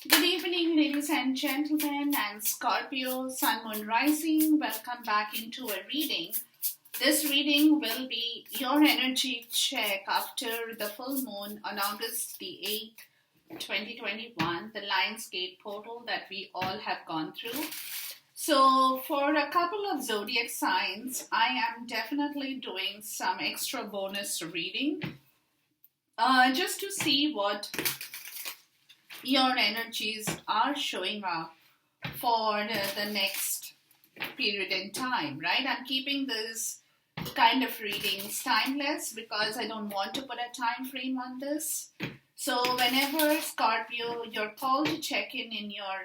Good evening, ladies and gentlemen, and Scorpio, Sun, Moon, Rising. Welcome back into a reading. This reading will be your energy check after the full moon on August the 8th, 2021, the Lionsgate portal that we all have gone through. So, for a couple of zodiac signs, I am definitely doing some extra bonus reading just to see what your energies are showing up for the next period in time, right? I'm keeping this kind of readings timeless because I don't want to put a time frame on this. So whenever Scorpio, you're called to check in your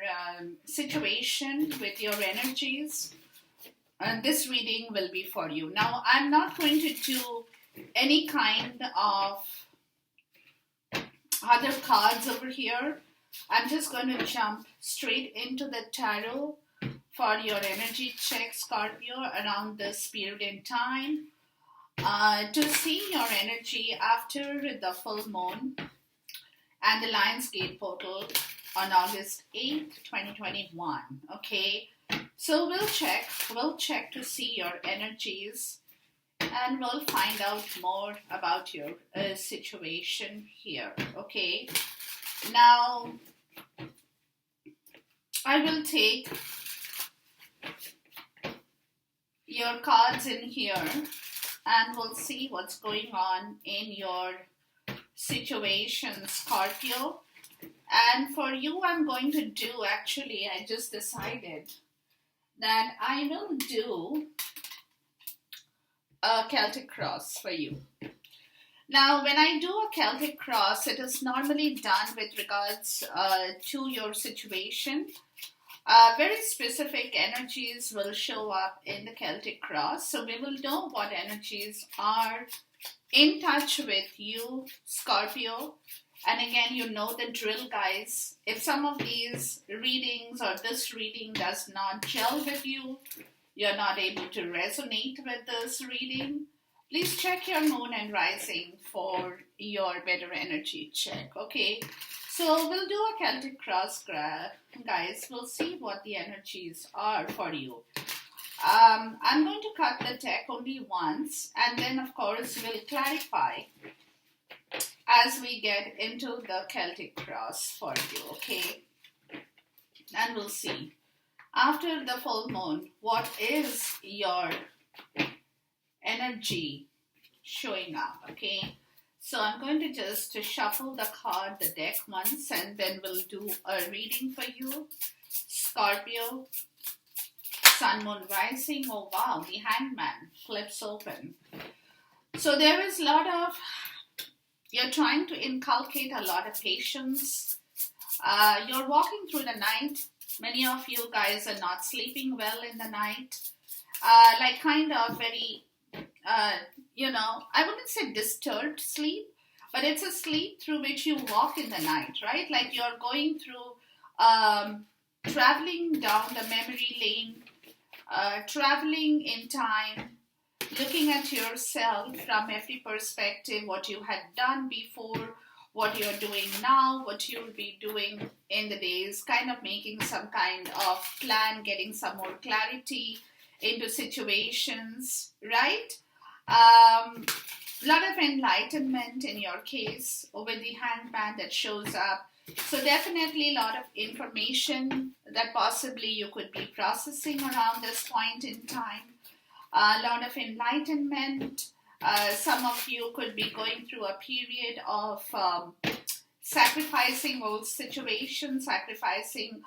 situation with your energies, this reading will be for you. Now, I'm not going to do any kind of other cards over here. I'm just going to jump straight into the tarot for your energy check, Scorpio, around this period in time to see your energy after the full moon and the Lionsgate portal on August 8th, 2021. Okay, so we'll check to see your energies and we'll find out more about your situation here. Okay, now I will take your cards in here and we'll see what's going on in your situation, Scorpio. And for you, I'm going to do, actually, I just decided that I will do a Celtic cross for you. Now, when I do a Celtic cross, it is normally done with regards to your situation. Very specific energies will show up in the Celtic cross. So we will know what energies are in touch with you, Scorpio. And again, you know the drill, guys. If some of these readings or this reading does not gel with you, you're not able to resonate with this reading, please check your moon and rising for your better energy check, okay? So we'll do a Celtic cross, guys. We'll see what the energies are for you. I'm going to cut the deck only once, and then, of course, we'll clarify as we get into the Celtic cross for you, okay? And we'll see. After the full moon, what is your energy showing up, okay? So I'm going to just shuffle the deck once, and then we'll do a reading for you. Scorpio, Sun, Moon, Rising. Oh wow, the Hangman flips open. So there is a lot of, you're trying to inculcate a lot of patience. You're walking through the night. Many of you guys are not sleeping well in the night. Like kind of very, I wouldn't say disturbed sleep, but it's a sleep through which you walk in the night, right? Like you're going through, traveling down the memory lane, traveling in time, looking at yourself from every perspective, what you had done before, what you're doing now, what you'll be doing in the days, kind of making some kind of plan, getting some more clarity into situations, right? Lot of enlightenment in your case with the Hangman that shows up. So definitely a lot of information that possibly you could be processing around this point in time. A lot of enlightenment. Some of you could be going through a period of sacrificing old situations, sacrificing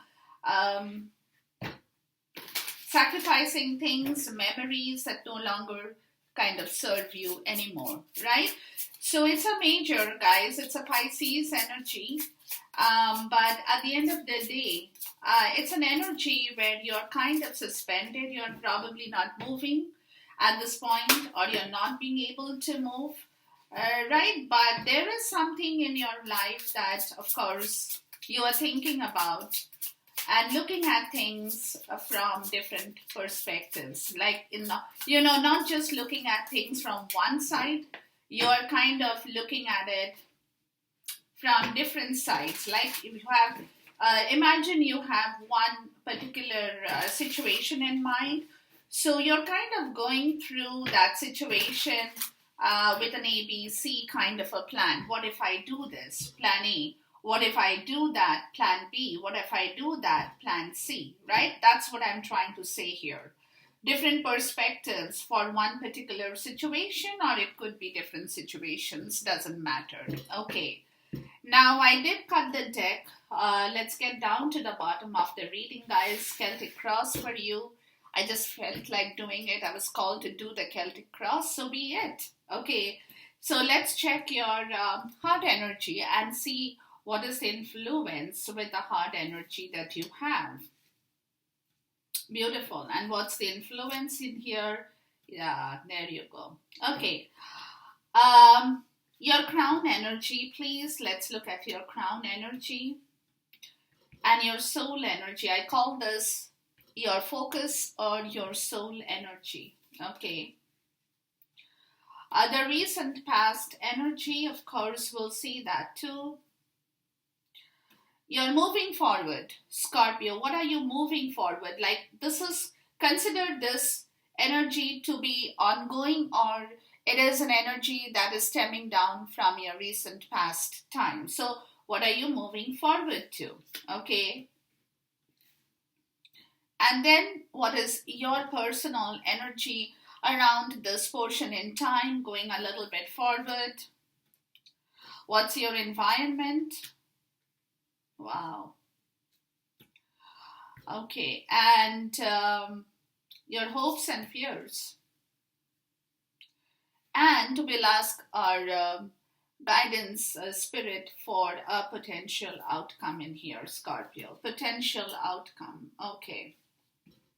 things, memories that no longer kind of serve you anymore, right? So it's a major, guys. It's a Pisces energy. But at the end of the day, it's an energy where you're kind of suspended. You're probably not moving at this point, or you're not being able to move, right? But there is something in your life that, of course, you are thinking about and looking at things from different perspectives. Like, not just looking at things from one side, you're kind of looking at it from different sides. Like if you have Imagine you have one particular situation in mind. So you're kind of going through that situation with an A, B, C kind of a plan. What if I do this? Plan A. What if I do that? Plan B. What if I do that? Plan C. Right? That's what I'm trying to say here. Different perspectives for one particular situation, or it could be different situations, doesn't matter. Okay. Now I did cut the deck. Let's get down to the bottom of the reading, guys. Celtic cross for you. I just felt like doing it. I was called to do the Celtic cross, so be it. Okay, so let's check your heart energy and see what is the influence with the heart energy that you have. Beautiful. And what's the influence in here? Yeah, there you go. Okay. Your crown energy, please. Let's look at your crown energy and your soul energy. I call this your focus or your soul energy. Okay. The recent past energy, of course, we'll see that too. You're moving forward, Scorpio. What are you moving forward? Like, consider this energy to be ongoing, or it is an energy that is stemming down from your recent past time. So what are you moving forward to? Okay. And then what is your personal energy around this portion in time, going a little bit forward? What's your environment? Wow. Okay. And your hopes and fears. And we'll ask our guidance spirit for a potential outcome in here, Scorpio. Potential outcome. Okay.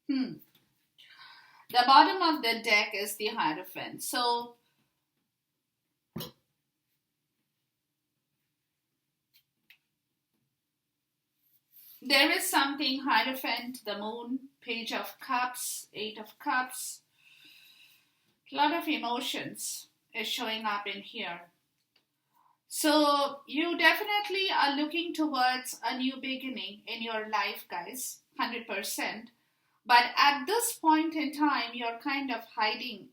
The bottom of the deck is the Hierophant. So there is something, Hierophant, the Moon, Page of Cups, Eight of Cups. A lot of emotions is showing up in here. So you definitely are looking towards a new beginning in your life, guys, 100%. But at this point in time, you're kind of hiding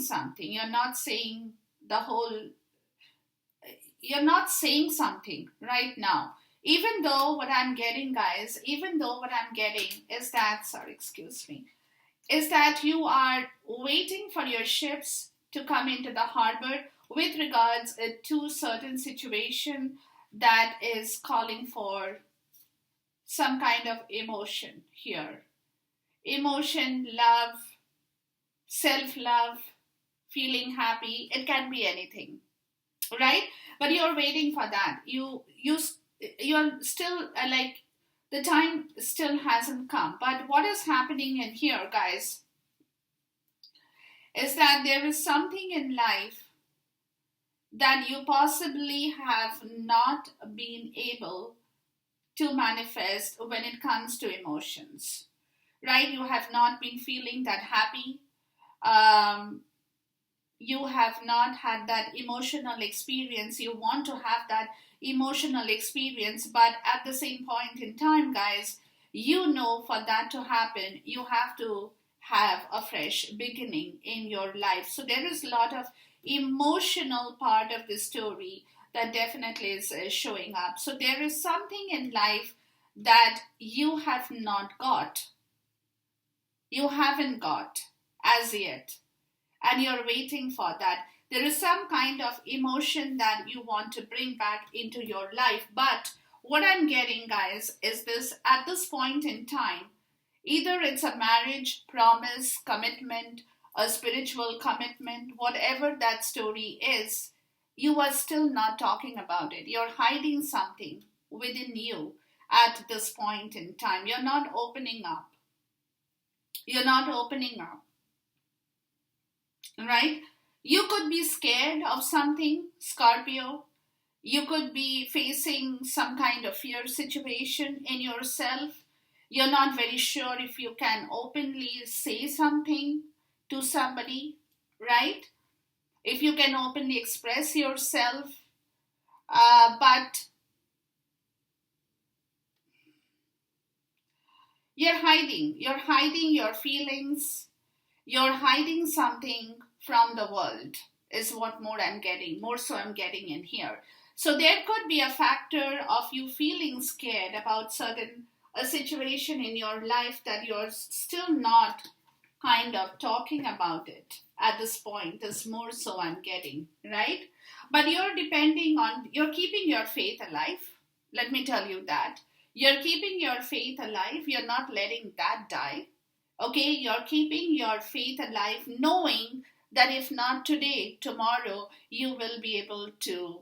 something. You're not saying something right now. Even though what I'm getting, guys, is that you are waiting for your ships to come into the harbor with regards to certain situation that is calling for some kind of emotion here. Emotion, love, self-love, feeling happy. It can be anything, right? But you're waiting for that. You're still like the time still hasn't come. But what is happening in here, guys, is that there is something in life that you possibly have not been able to manifest when it comes to emotions, right? You have not been feeling that happy. You have not had that emotional experience. You want to have that emotional experience, but at the same point in time, guys, you know for that to happen, you have to have a fresh beginning in your life. So there is a lot of emotional part of the story that definitely is showing up. So there is something in life that you have not got. You haven't got as yet. And you're waiting for that. There is some kind of emotion that you want to bring back into your life. But what I'm getting, guys, is this: at this point in time, either it's a marriage, promise, commitment, a spiritual commitment, whatever that story is, you are still not talking about it. You're hiding something within you at this point in time. You're not opening up. Right? You could be scared of something, Scorpio. You could be facing some kind of fear situation in yourself. You're not very sure if you can openly say something to somebody, right? If you can openly express yourself. But you're hiding your feelings, you're hiding something from the world, is what more so I'm getting in here. So there could be a factor of you feeling scared about certain a situation in your life that you're still not kind of talking about it at this point, is more so I'm getting, right? But you're keeping your faith alive. Let me tell you that. You're keeping your faith alive. You're not letting that die. Okay, you're keeping your faith alive, knowing that if not today, tomorrow, you will be able to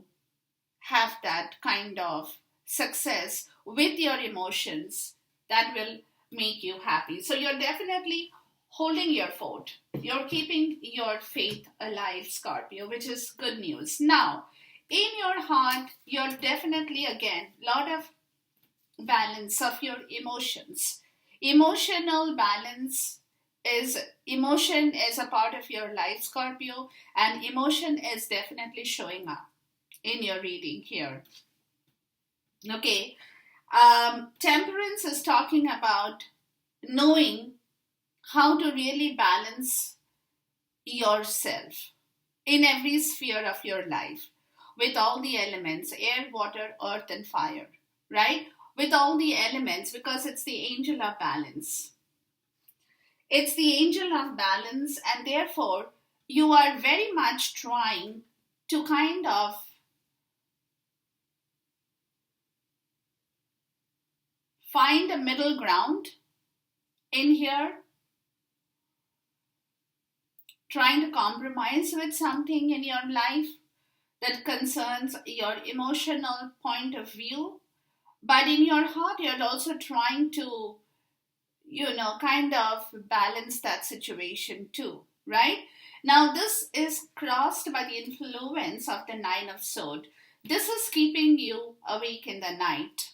have that kind of success with your emotions that will make you happy. So you're definitely holding your fort. You're keeping your faith alive, Scorpio, which is good news. Now, in your heart, you're definitely, again, lot of balance of your emotions. Emotional balance is emotion is a part of your life, Scorpio, and emotion is definitely showing up in your reading here. Okay, temperance is talking about knowing how to really balance yourself in every sphere of your life with all the elements: air, water, earth, and fire, right? With all the elements, because it's the angel of balance. It's the angel of balance, and therefore, you are very much trying to kind of find a middle ground in here, trying to compromise with something in your life that concerns your emotional point of view. But in your heart, you're also trying to, kind of balance that situation too, right? Now, this is crossed by the influence of the Nine of Swords. This is keeping you awake in the night.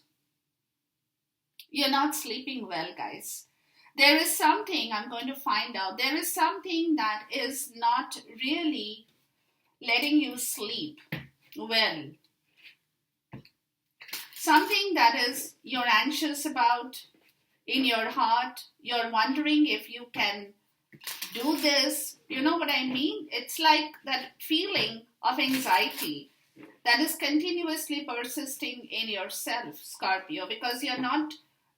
You're not sleeping well, guys. There is something I'm going to find out. There is something that is not really letting you sleep well. Something that is you're anxious about in your heart. You're wondering if you can do this. You know what I mean? It's like that feeling of anxiety that is continuously persisting in yourself, Scorpio, because you're not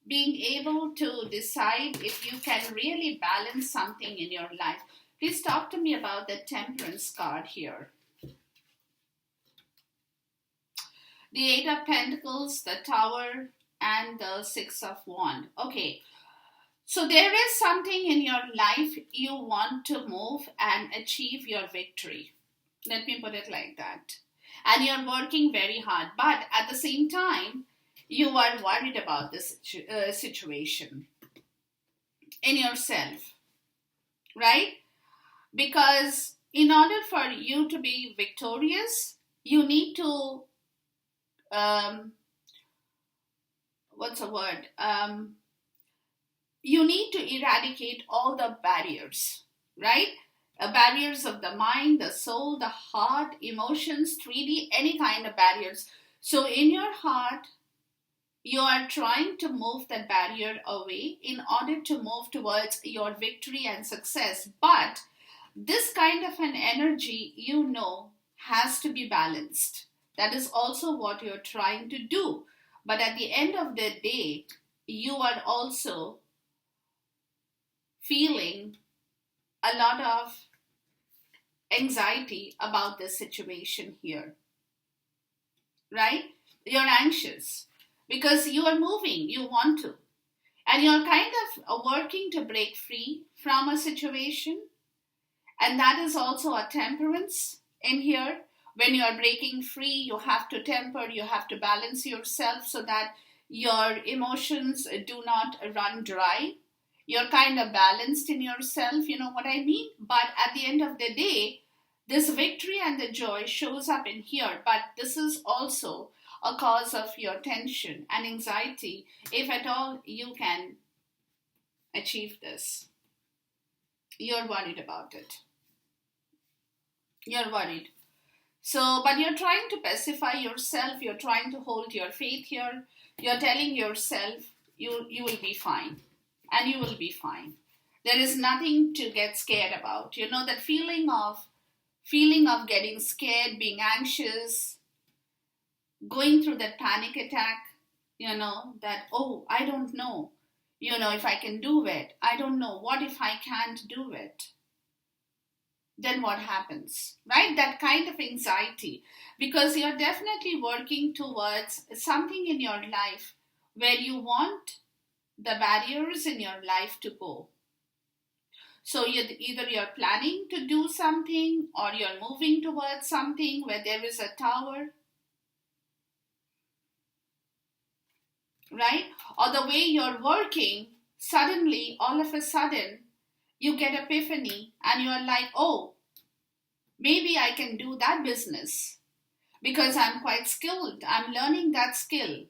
being able to decide if you can really balance something in your life. Please talk to me about the Temperance card here. The Eight of Pentacles, the Tower, and the Six of Wands. Okay, so there is something in your life you want to move and achieve your victory. Let me put it like that. And you're working very hard, but at the same time, you are worried about this situation in yourself, right? Because in order for you to be victorious, you need to, what's the word? You need to eradicate all the barriers, right? Barriers of the mind, the soul, the heart, emotions, 3D, any kind of barriers. So in your heart, you are trying to move that barrier away in order to move towards your victory and success. But this kind of an energy, has to be balanced. That is also what you're trying to do. But at the end of the day, you are also feeling a lot of anxiety about this situation here, right? You're anxious because you are moving, you want to, and you're kind of working to break free from a situation. And that is also a temperance in here. When you are breaking free, you have to temper, you have to balance yourself so that your emotions do not run dry. You're kind of balanced in yourself, you know what I mean? But at the end of the day, this victory and the joy shows up in here. But this is also a cause of your tension and anxiety, if at all you can achieve this. You're worried about it. You're worried. So, but you're trying to pacify yourself, you're trying to hold your faith here. You're telling yourself you will be fine, and you will be fine. There is nothing to get scared about. You know that feeling of getting scared, being anxious, going through that panic attack, that, oh, I don't know, if I can do it. I don't know. What if I can't do it? Then what happens, right? That kind of anxiety, because you're definitely working towards something in your life where you want the barriers in your life to go. So either you're planning to do something, or you're moving towards something where there is a tower, right? Or the way you're working, suddenly, all of a sudden, you get epiphany and you're like, oh, maybe I can do that business because I'm quite skilled. I'm learning that skill.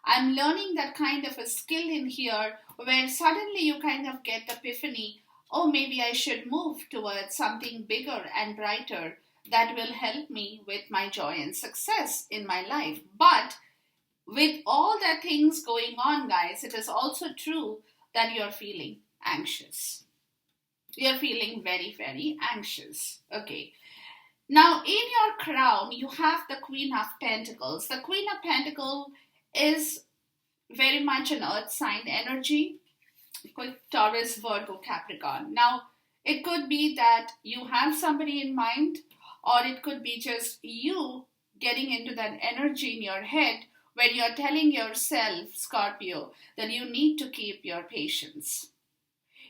I'm learning that kind of a skill in here where suddenly you kind of get epiphany, oh, maybe I should move towards something bigger and brighter that will help me with my joy and success in my life. But with all the things going on, guys, it is also true that you're feeling anxious. You're feeling very, very anxious. Okay. Now, in your crown, you have the Queen of Pentacles. The Queen of Pentacles is very much an earth sign energy. Taurus, Virgo, Capricorn. Now, it could be that you have somebody in mind, or it could be just you getting into that energy in your head where you're telling yourself, Scorpio, that you need to keep your patience.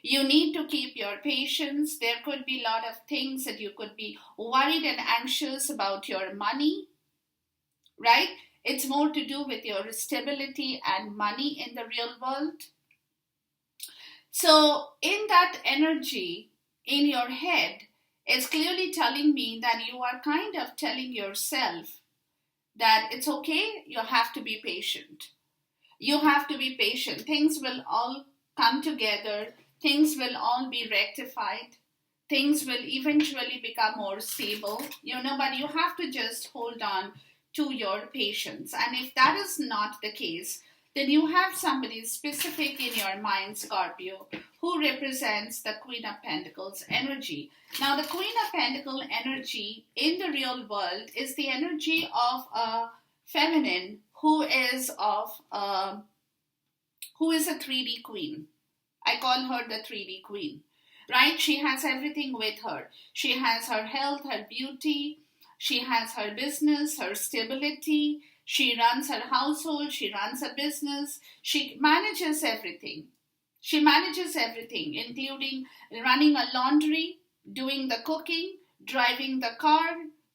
You need to keep your patience. There could be a lot of things that you could be worried and anxious about your money, right? It's more to do with your stability and money in the real world. So in that energy in your head, it's clearly telling me that you are kind of telling yourself that it's okay, you have to be patient. You have to be patient. Things will all come together. Things will all be rectified. Things will eventually become more stable, but you have to just hold on to your patience. And if that is not the case, then you have somebody specific in your mind, Scorpio, who represents the Queen of Pentacles energy. Now, the Queen of Pentacles energy in the real world is the energy of a feminine who is a 3D queen. I call her the 3D queen, right? She has everything with her. She has her health, her beauty. She has her business, her stability. She runs her household. She runs a business. She manages everything. She manages everything, including running a laundry, doing the cooking, driving the car,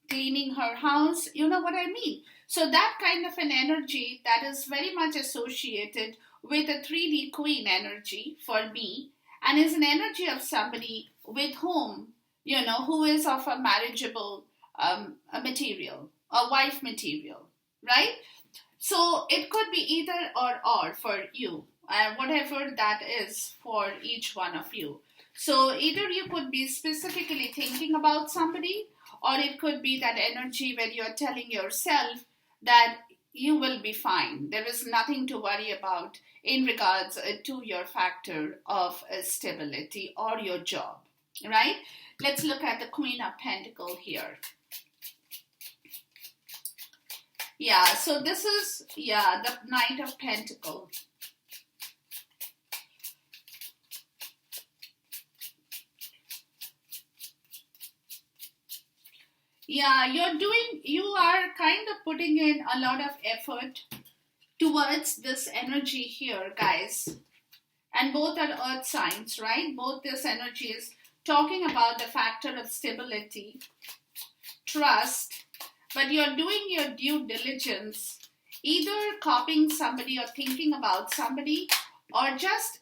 cleaning her house. You know what I mean? So that kind of an energy that is very much associated with a 3D queen energy for me, and is an energy of somebody with whom, who is of a marriageable a material, a wife material, right? So it could be either or for you, whatever that is for each one of you. So either you could be specifically thinking about somebody, or it could be that energy where you're telling yourself that you will be fine. There is nothing to worry about in regards to your factor of stability or your job, right? Let's look at the Queen of Pentacles here. Yeah, so this is, the Knight of Pentacles. Yeah, you are kind of putting in a lot of effort towards this energy here, guys. And both are earth signs, right? Both this energy is talking about the factor of stability, trust, but you're doing your due diligence, either copying somebody or thinking about somebody, or just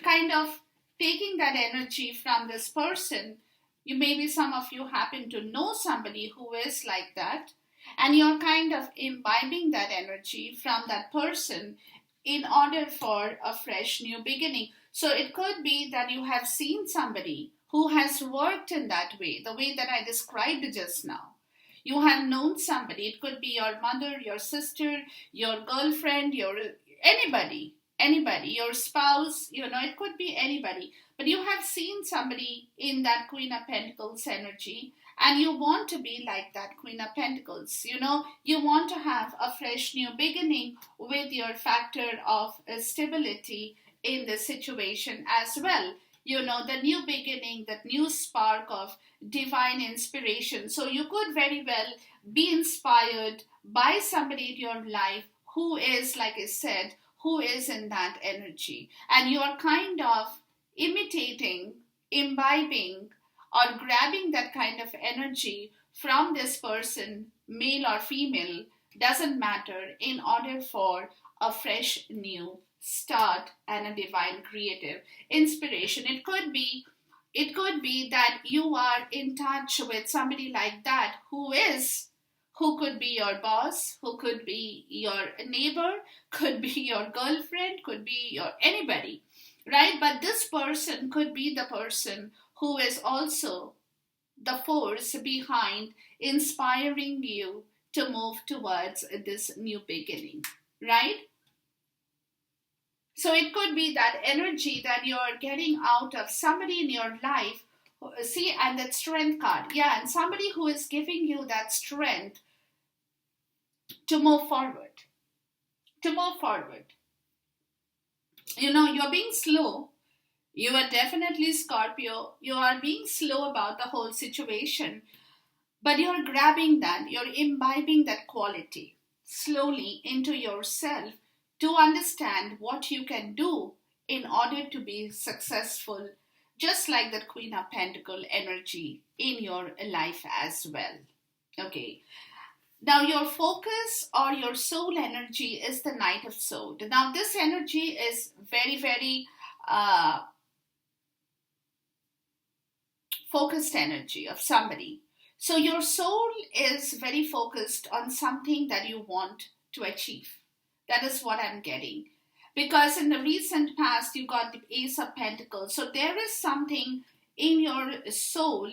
kind of taking that energy from this person. Maybe some of you happen to know somebody who is like that, and you're kind of imbibing that energy from that person in order for a fresh new beginning. So it could be that you have seen somebody who has worked in that way, the way that I described just now. You have known somebody. It could be your mother, your sister, your girlfriend, your anybody, your spouse, it could be anybody. But you have seen somebody in that Queen of Pentacles energy, and you want to be like that Queen of Pentacles. You want to have a fresh new beginning with your factor of stability in the situation as well. The new beginning, that new spark of divine inspiration. So you could very well be inspired by somebody in your life who is, like I said, who is in that energy. And you're kind of imitating, imbibing, or grabbing that kind of energy from this person, male or female, doesn't matter, in order for a fresh new start and a divine creative inspiration. It could be that you are in touch with somebody like that who could be your boss, who could be your neighbor, could be your girlfriend, could be your anybody, right? But this person could be the person who is also the force behind inspiring you to move towards this new beginning, right? So it could be that energy that you're getting out of somebody in your life. See, and that strength card. Yeah, and somebody who is giving you that strength to move forward. To move forward. You're being slow. You are definitely Scorpio. You are being slow about the whole situation. But you're grabbing that. You're imbibing that quality slowly into yourself to understand what you can do in order to be successful, just like that Queen of Pentacle energy in your life as well. Okay. Now your focus or your soul energy is the Knight of Swords. Now this energy is very, very focused energy of somebody. So your soul is very focused on something that you want to achieve. That is what I'm getting. Because in the recent past, you got the Ace of Pentacles. So there is something in your soul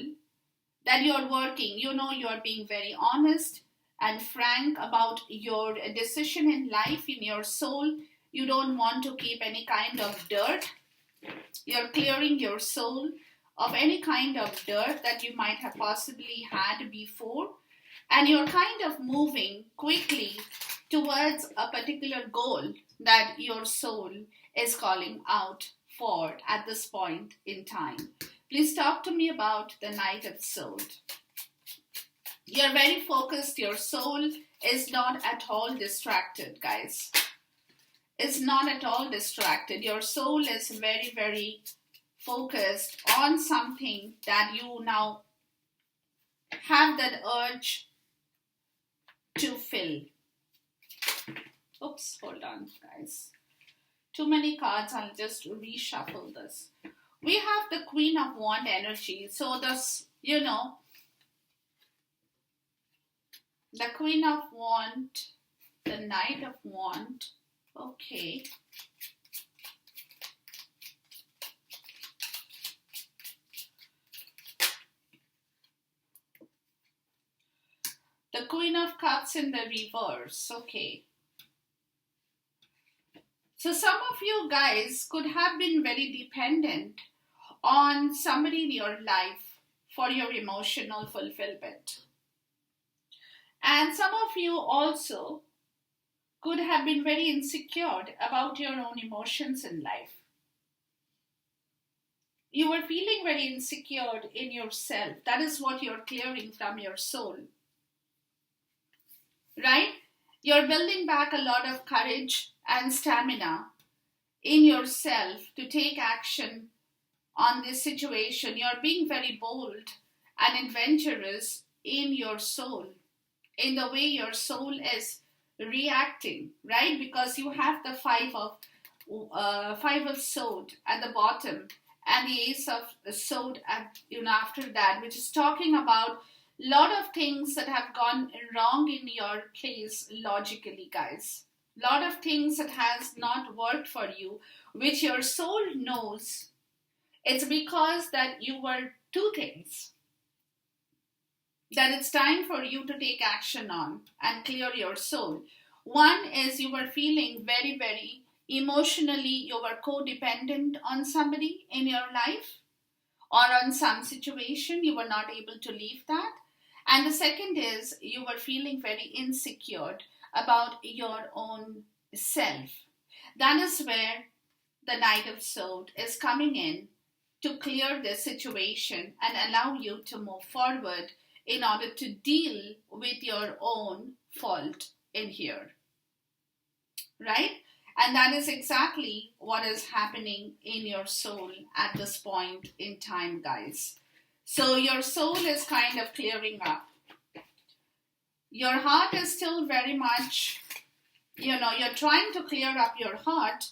that you're working. You're being very honest and frank about your decision in life, in your soul. You don't want to keep any kind of dirt. You're clearing your soul of any kind of dirt that you might have possibly had before. And you're kind of moving quickly towards a particular goal that your soul is calling out for at this point in time. Please talk to me about the Knight of Swords. You're very focused. Your soul is not at all distracted, guys. It's not at all distracted. Your soul is very, very focused on something that you now have that urge to fill. Oops, hold on, guys. Too many cards. I'll just reshuffle this. We have the Queen of Wands energy. So this, the Queen of Wands, the Knight of Wands. Okay. The Queen of Cups in the reverse. Okay. So some of you guys could have been very dependent on somebody in your life for your emotional fulfillment. And some of you also could have been very insecure about your own emotions in life. You were feeling very insecure in yourself. That is what you're clearing from your soul. Right? You're building back a lot of courage and stamina in yourself to take action on this situation. You're being very bold and adventurous in your soul, in the way your soul is reacting, right? Because you have the five of sword at the bottom and the Ace of Sword at after that, which is talking about lot of things that have gone wrong in your place logically, guys. Lot of things that has not worked for you, which your soul knows. It's because that you were two things. that it's time for you to take action on and clear your soul. One is you were feeling very, very emotionally, you were codependent on somebody in your life or on some situation, you were not able to leave that. And the second is you were feeling very insecure about your own self. That is where the Knight of Swords is coming in to clear the situation and allow you to move forward in order to deal with your own fault in here, right? And that is exactly what is happening in your soul at this point in time, guys. So your soul is kind of clearing up. Your heart is still very much, you're trying to clear up your heart,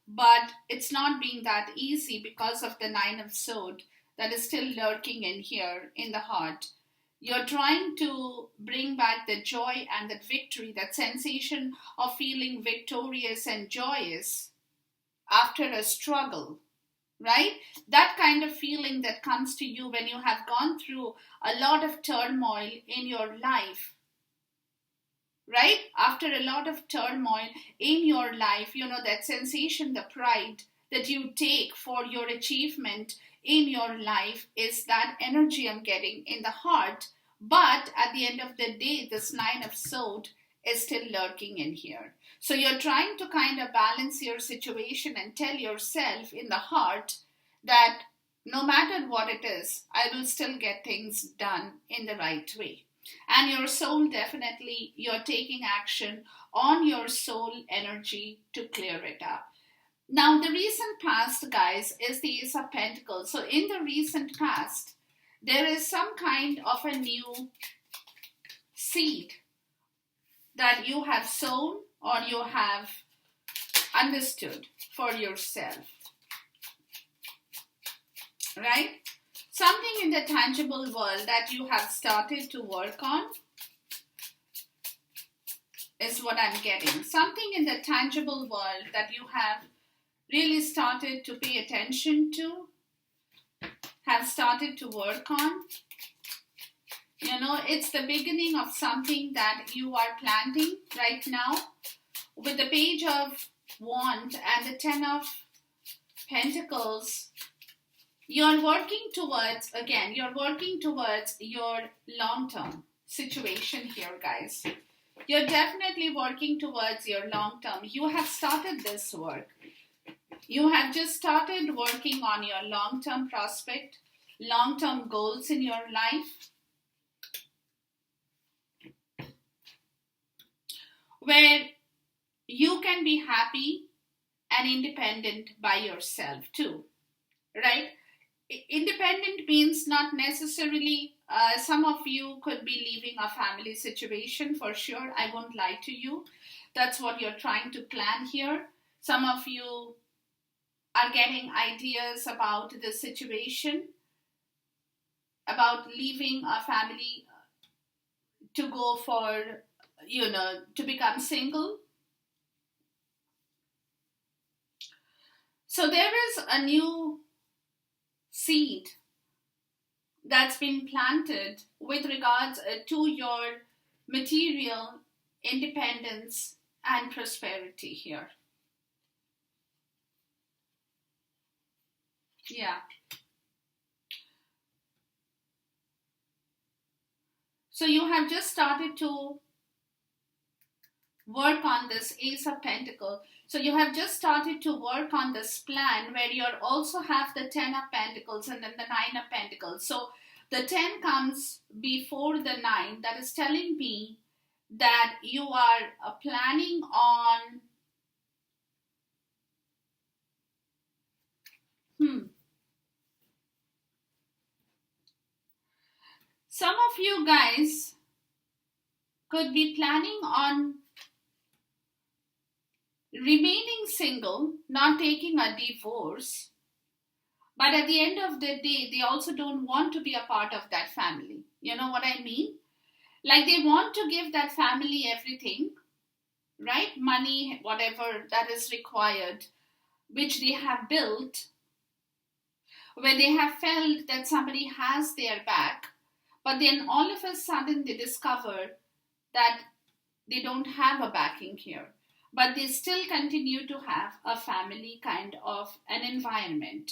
but it's not being that easy because of the Nine of Swords that is still lurking in here in the heart. You're trying to bring back the joy and the victory, that sensation of feeling victorious and joyous after a struggle, right? That kind of feeling that comes to you when you have gone through a lot of turmoil in your life, right? After a lot of turmoil in your life, that sensation, the pride that you take for your achievement in your life is that energy I'm getting in the heart. But at the end of the day, this Nine of Swords is still lurking in here. So you're trying to kind of balance your situation and tell yourself in the heart that no matter what it is, I will still get things done in the right way. And your soul, definitely, you're taking action on your soul energy to clear it up. Now, the recent past, guys, is the Ace of Pentacles. So in the recent past, there is some kind of a new seed that you have sown or you have understood for yourself, right? Something in the tangible world that you have started to work on is what I'm getting. Something in the tangible world that you have really started to pay attention to, have started to work on. It's the beginning of something that you are planting right now. With the Page of Wands and the Ten of Pentacles, you're working towards your long-term situation here, guys. You're definitely working towards your long-term. You have started this work. You have just started working on your long-term prospect, long-term goals in your life, where you can be happy and independent by yourself too, right? Independent means not necessarily, some of you could be leaving a family situation for sure. I won't lie to you. That's what you're trying to plan here. Some of you are getting ideas about the situation, about leaving a family to go for, to become single. So there is a new seed that's been planted with regards to your material independence and prosperity here. Yeah. So you have just started to work on this Ace of Pentacles. So you have just started to work on this plan where you also have the Ten of Pentacles and then the Nine of Pentacles. So the 10 comes before the 9. That is telling me that you are planning on some of you guys could be planning on remaining single, not taking a divorce, but at the end of the day, they also don't want to be a part of that family. You know what I mean? Like they want to give that family everything, right? Money, whatever that is required, which they have built, where they have felt that somebody has their back, But then all of a sudden they discover that they don't have a backing here. But they still continue to have a family kind of an environment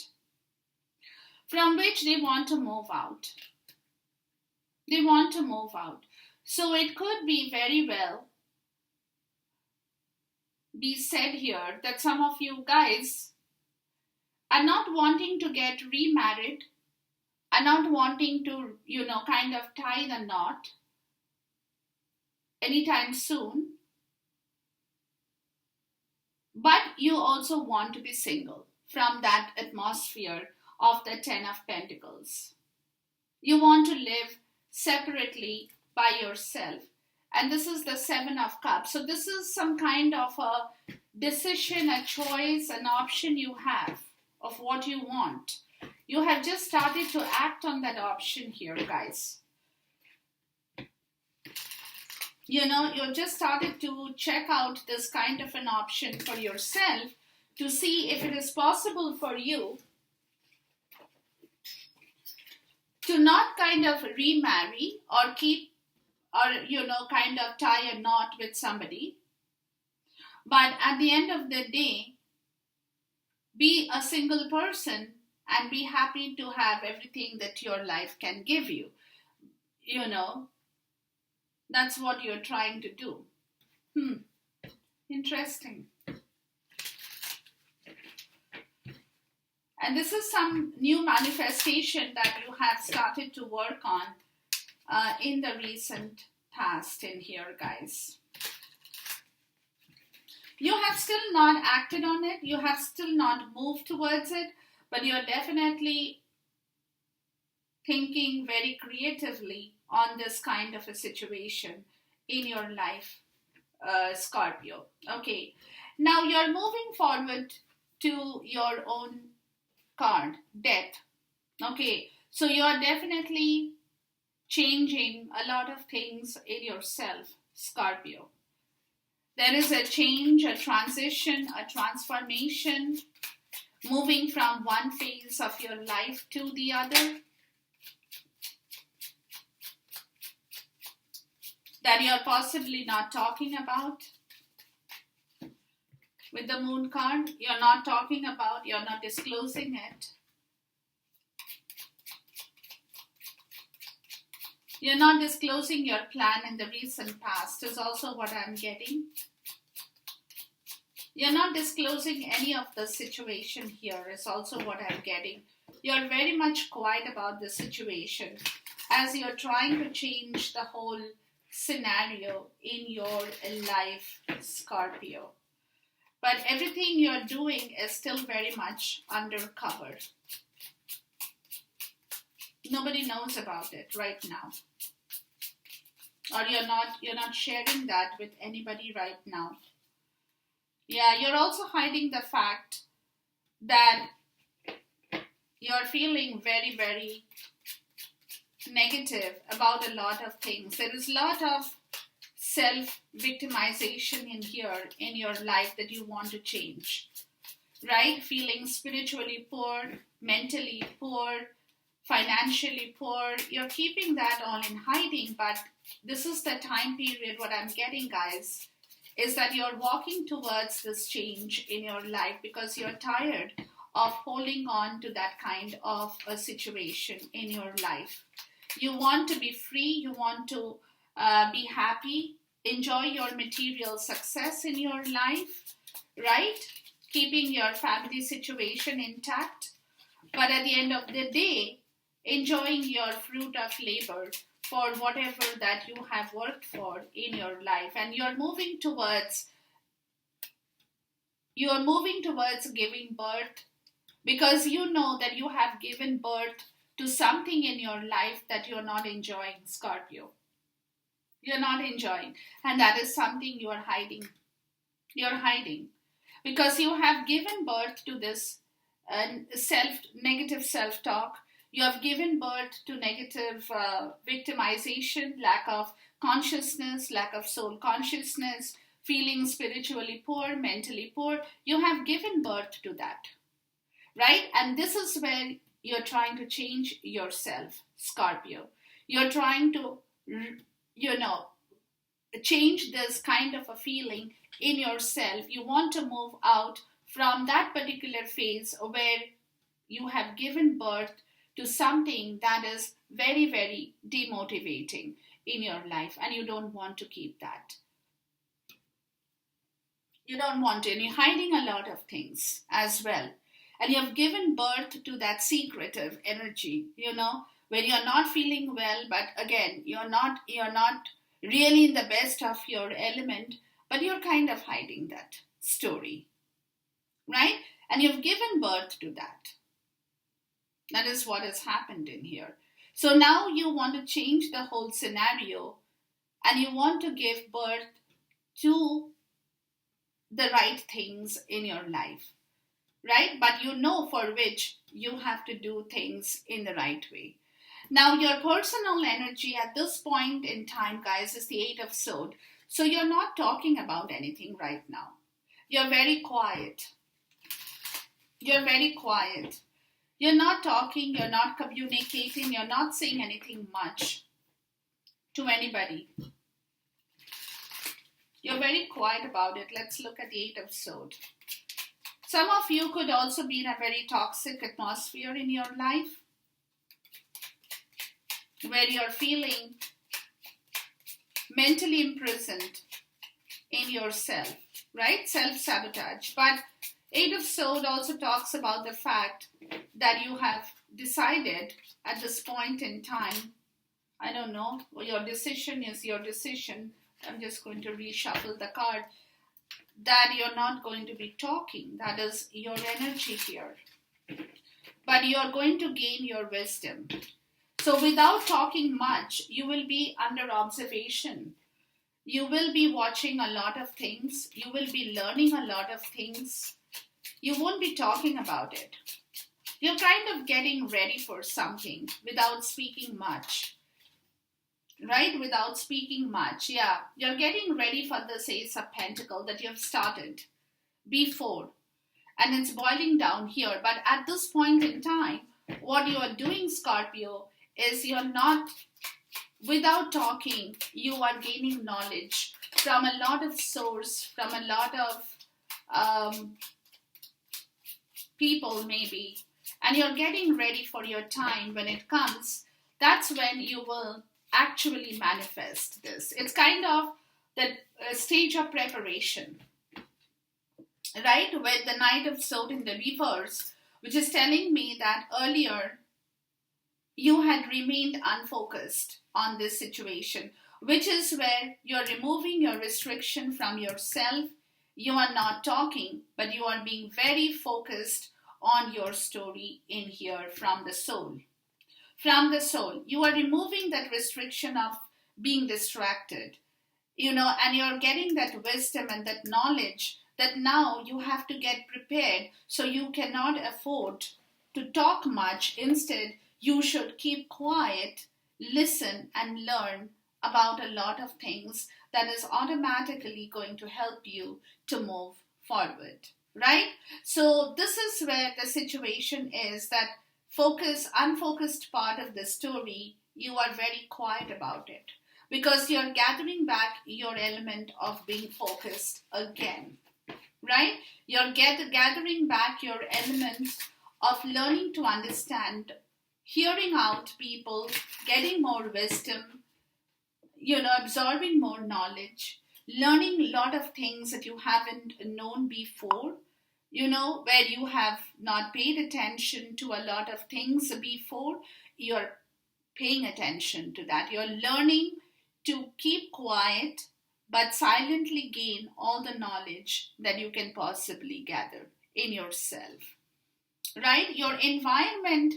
from which they want to move out. They want to move out. So it could be very well be said here that some of you guys are not wanting to get remarried, are not wanting to, kind of tie the knot anytime soon, but you also want to be single from that atmosphere of the Ten of Pentacles. You want to live separately by yourself. And this is the Seven of Cups. So this is some kind of a decision, a choice, an option you have of what you want. You have just started to act on that option here, guys. You just started to check out this kind of an option for yourself to see if it is possible for you to not kind of remarry or keep or kind of tie a knot with somebody, but at the end of the day be a single person and be happy to have everything that your life can give you. That's what you're trying to do. Interesting. And this is some new manifestation that you have started to work on in the recent past in here, guys. You have still not acted on it. You have still not moved towards it, but you're definitely thinking very creatively on this kind of a situation in your life, Scorpio. Okay, now you're moving forward to your own card, Death. Okay, so you're definitely changing a lot of things in yourself, Scorpio. There is a change, a transition, a transformation, moving from one phase of your life to the other, that you're possibly not talking about. With the Moon card, you're not talking about, you're not disclosing it. You're not disclosing your plan in the recent past is also what I'm getting. You're not disclosing any of the situation here is also what I'm getting. You're very much quiet about the situation as you're trying to change the whole scenario in your life, Scorpio. But everything you're doing is still very much undercover. Nobody knows about it right now. Or you're not sharing that with anybody right now. Yeah, you're also hiding the fact that you're feeling very, very negative about a lot of things. There is a lot of self-victimization in here in your life that you want to change, right? Feeling spiritually poor, mentally poor, financially poor. You're keeping that all in hiding, but this is the time period. What I'm getting, guys, is that you're walking towards this change in your life because you're tired of holding on to that kind of a situation in your life. You want to be free, you want to be happy, enjoy your material success in your life, right? Keeping your family situation intact, but at the end of the day, enjoying your fruit of labor for whatever that you have worked for in your life. And you're moving towards giving birth because you know that you have given birth to something in your life that you're not enjoying, Scorpio. You're not enjoying. And that is something you are hiding. You're hiding. Because you have given birth to this negative self-talk. You have given birth to negative victimization, lack of consciousness, lack of soul consciousness, feeling spiritually poor, mentally poor. You have given birth to that, right? And this is where you're trying to change yourself, Scorpio. You're trying to, change this kind of a feeling in yourself. You want to move out from that particular phase where you have given birth to something that is very, very demotivating in your life, and you don't want to keep that. You don't want to, and you're hiding a lot of things as well. And you have given birth to that secretive energy, when you're not feeling well, but again, you're not really in the best of your element, but you're kind of hiding that story, right? And you've given birth to that. That is what has happened in here. So now you want to change the whole scenario, and you want to give birth to the right things in your life, right? But for which you have to do things in the right way. Now, your personal energy at this point in time, guys, is the Eight of Swords. So you're not talking about anything right now. You're very quiet. You're very quiet. You're not talking, you're not communicating, you're not saying anything much to anybody. You're very quiet about it. Let's look at the Eight of Swords. Some of you could also be in a very toxic atmosphere in your life, where you're feeling mentally imprisoned in yourself, right? Self-sabotage. But Eight of Swords also talks about the fact that you have decided at this point in time, I don't know, your decision is your decision. I'm just going to reshuffle the card, that you're not going to be talking. That is your energy here. But you're going to gain your wisdom. So without talking much, you will be under observation. You will be watching a lot of things. You will be learning a lot of things. You won't be talking about it. You're kind of getting ready for something without speaking much. Right? Without speaking much. Yeah. You're getting ready for this Ace of Pentacles that you've started before. And it's boiling down here. But at this point in time, what you are doing, Scorpio, is you're not, without talking, you are gaining knowledge from a lot of source, from a lot of people maybe. And you're getting ready for your time. When it comes, that's when you will actually manifest this. It's kind of the stage of preparation, right? With the Knight of Swords in the reverse, which is telling me that earlier you had remained unfocused on this situation, which is where you're removing your restriction from yourself. You are not talking, but you are being very focused on your story in here from the soul. From the soul, you are removing that restriction of being distracted, and you're getting that wisdom and that knowledge that now you have to get prepared, so you cannot afford to talk much. Instead, you should keep quiet, listen, and learn about a lot of things that is automatically going to help you to move forward, right? So this is where the situation is, that unfocused part of the story, you are very quiet about it because you're gathering back your element of being focused again, right? You're gathering back your element of learning to understand, hearing out people, getting more wisdom, absorbing more knowledge, learning a lot of things that you haven't known before, where you have not paid attention to a lot of things before. You're paying attention to that. You're learning to keep quiet, but silently gain all the knowledge that you can possibly gather in yourself, right? Your environment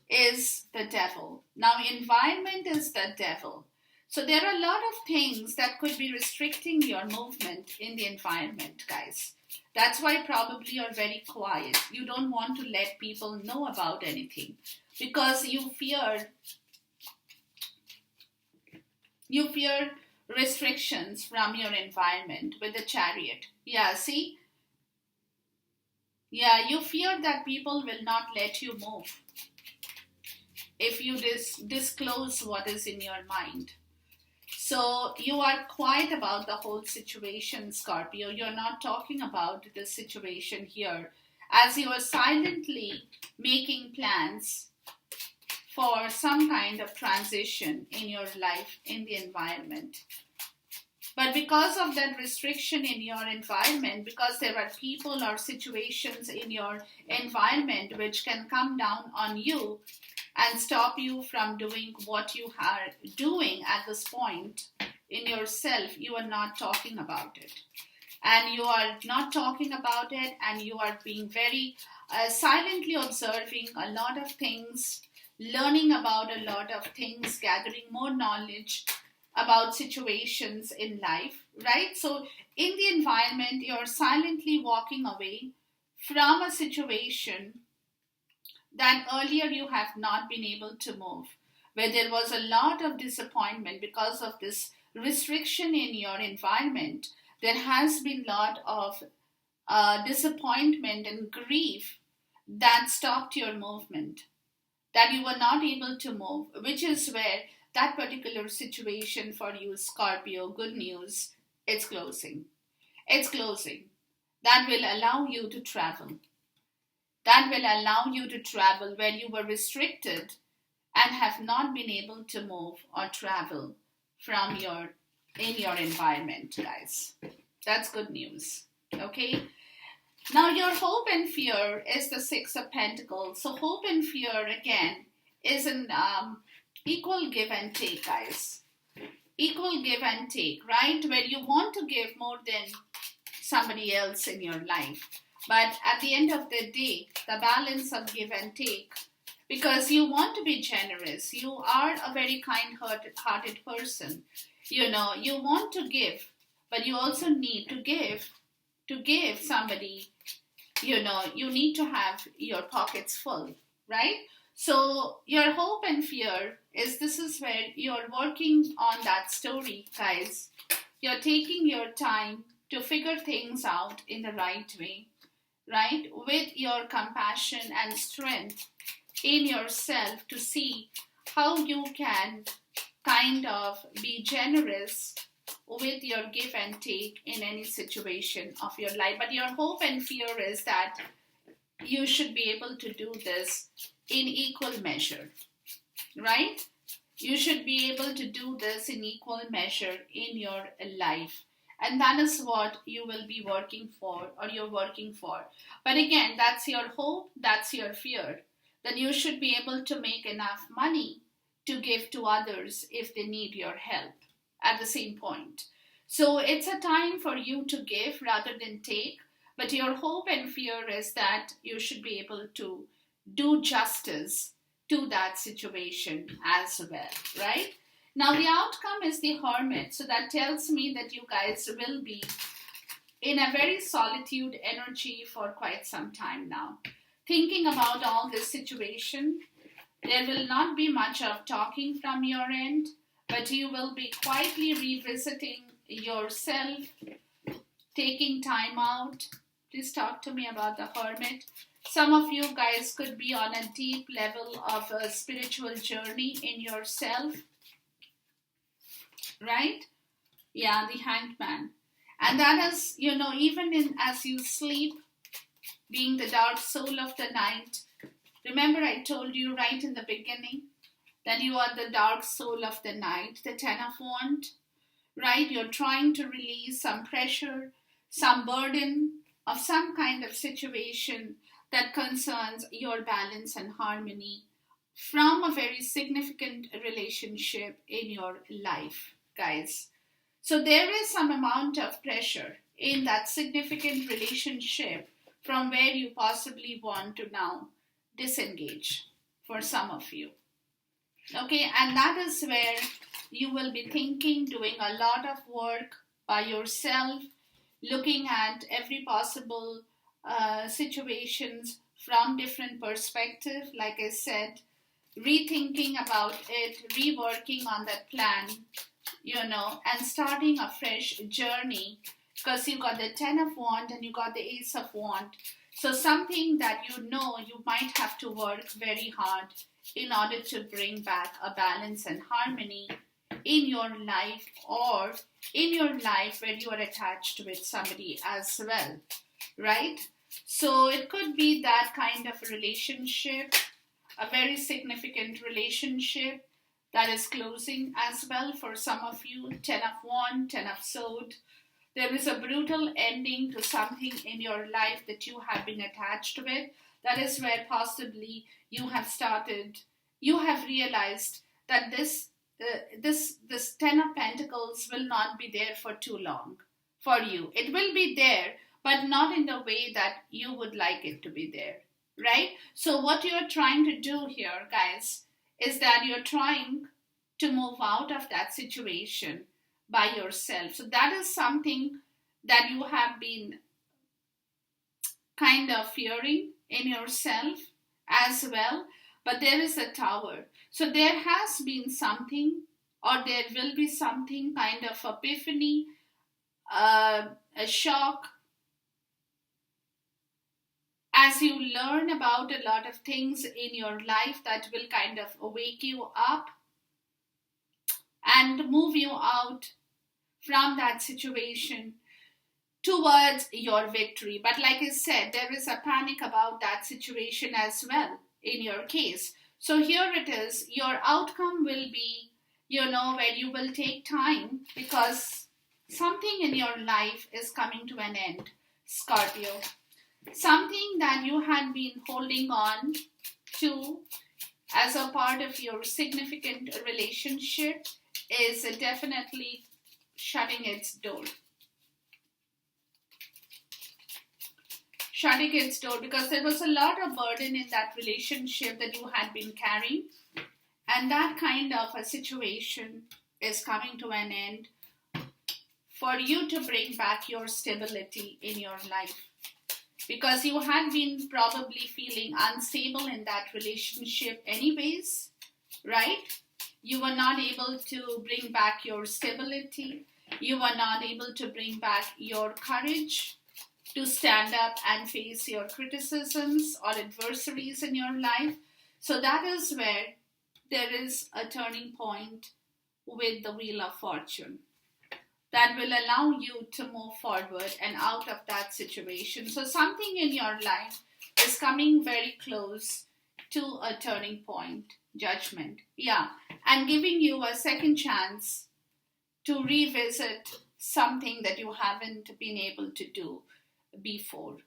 is the devil. Now, environment is the devil. So there are a lot of things that could be restricting your movement in the environment, guys. That's why probably you're very quiet. You don't want to let people know about anything because you fear restrictions from your environment with the Chariot. Yeah, see? Yeah, you fear that people will not let you move. if you disclose what is in your mind. So you are quiet about the whole situation, Scorpio. You're not talking about the situation here, as you are silently making plans for some kind of transition in your life, in the environment. But because of that restriction in your environment, because there are people or situations in your environment which can come down on you and stop you from doing what you are doing at this point in yourself, you are not talking about it. And you are not talking about it, and you are being very silently observing a lot of things, learning about a lot of things, gathering more knowledge about situations in life, right? So in the environment, you're silently walking away from a situation that earlier you have not been able to move, where there was a lot of disappointment because of this restriction in your environment. There has been a lot of disappointment and grief that stopped your movement, that you were not able to move, which is where that particular situation for you, Scorpio, good news, it's closing. It's closing. That will allow you to travel. That will allow you to travel where you were restricted and have not been able to move or travel from in your environment, guys. That's good news. Okay? Now your hope and fear is the Six of Pentacles. So hope and fear again is an equal give and take, guys. Equal give and take, right? Where you want to give more than somebody else in your life. But at the end of the day, the balance of give and take, because you want to be generous. You are a very kind-hearted person. You know, you want to give, but you also need to give somebody, you know, you need to have your pockets full, right? So your hope and fear is, this is where you're working on that story, guys. You're taking your time to figure things out in the right way, right? With your compassion and strength in yourself to see how you can kind of be generous with your give and take in any situation of your life. But your hope and fear is that you should be able to do this in equal measure, right? You should be able to do this in equal measure in your life. And that is what you will be working for, or you're working for. But again, that's your hope, that's your fear. Then you should be able to make enough money to give to others if they need your help at the same point. So it's a time for you to give rather than take. But your hope and fear is that you should be able to do justice to that situation as well, right? Now the outcome is the Hermit. So that tells me that you guys will be in a very solitude energy for quite some time now. Thinking about all this situation, there will not be much of talking from your end, but you will be quietly revisiting yourself, taking time out. Please talk to me about the Hermit. Some of you guys could be on a deep level of a spiritual journey in yourself, right? Yeah, the Hanged Man. And that is, you know, even as you sleep, being the dark soul of the night. Remember I told you right in the beginning that you are the dark soul of the night, the Ten of Wands, right? You're trying to release some pressure, some burden of some kind of situation that concerns your balance and harmony from a very significant relationship in your life, guys. So there is some amount of pressure in that significant relationship from where you possibly want to now disengage for some of you. Okay, and that is where you will be thinking, doing a lot of work by yourself, looking at every possible situations from different perspective, like I said, rethinking about it, reworking on that plan, you know, and starting a fresh journey, because you got the Ten of Wands and you got the Ace of Wands. So something that you know you might have to work very hard in order to bring back a balance and harmony in your life, or in your life where you are attached with somebody as well, right? So it could be that kind of relationship, a very significant relationship that is closing as well for some of you. 10 of Wands, 10 of Swords. There is a brutal ending to something in your life that you have been attached with. That is where possibly you have realized that this 10 of Pentacles will not be there for too long for you. It will be there, but not in the way that you would like it to be there, right? So what you're trying to do here, guys, is that you're trying to move out of that situation by yourself. So that is something that you have been kind of fearing in yourself as well. But there is a Tower. So there has been something, or there will be something kind of epiphany, a shock, as you learn about a lot of things in your life that will kind of wake you up and move you out from that situation towards your victory. But like I said, there is a panic about that situation as well in your case. So here it is, your outcome will be, where you will take time, because something in your life is coming to an end, Scorpio. Something that you had been holding on to as a part of your significant relationship is definitely shutting its door. Shutting its door, because there was a lot of burden in that relationship that you had been carrying, and that kind of a situation is coming to an end for you to bring back your stability in your life, because you had been probably feeling unstable in that relationship anyways, right? You were not able to bring back your stability. You were not able to bring back your courage to stand up and face your criticisms or adversaries in your life. So that is where there is a turning point with the Wheel of Fortune that will allow you to move forward and out of that situation. So something in your life is coming very close to a turning point, Judgment. Yeah, and giving you a second chance to revisit something that you haven't been able to do before.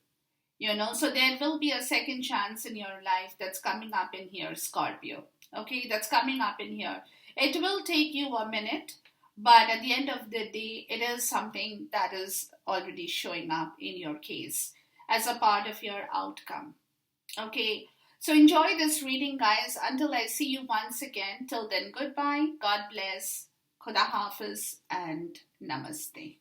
So there will be a second chance in your life that's coming up in here, Scorpio. Okay, that's coming up in here. It will take you a minute, but at the end of the day, it is something that is already showing up in your case as a part of your outcome. Okay, so enjoy this reading, guys. Until I see you once again, till then, goodbye, God bless, Khuda Hafiz, and Namaste.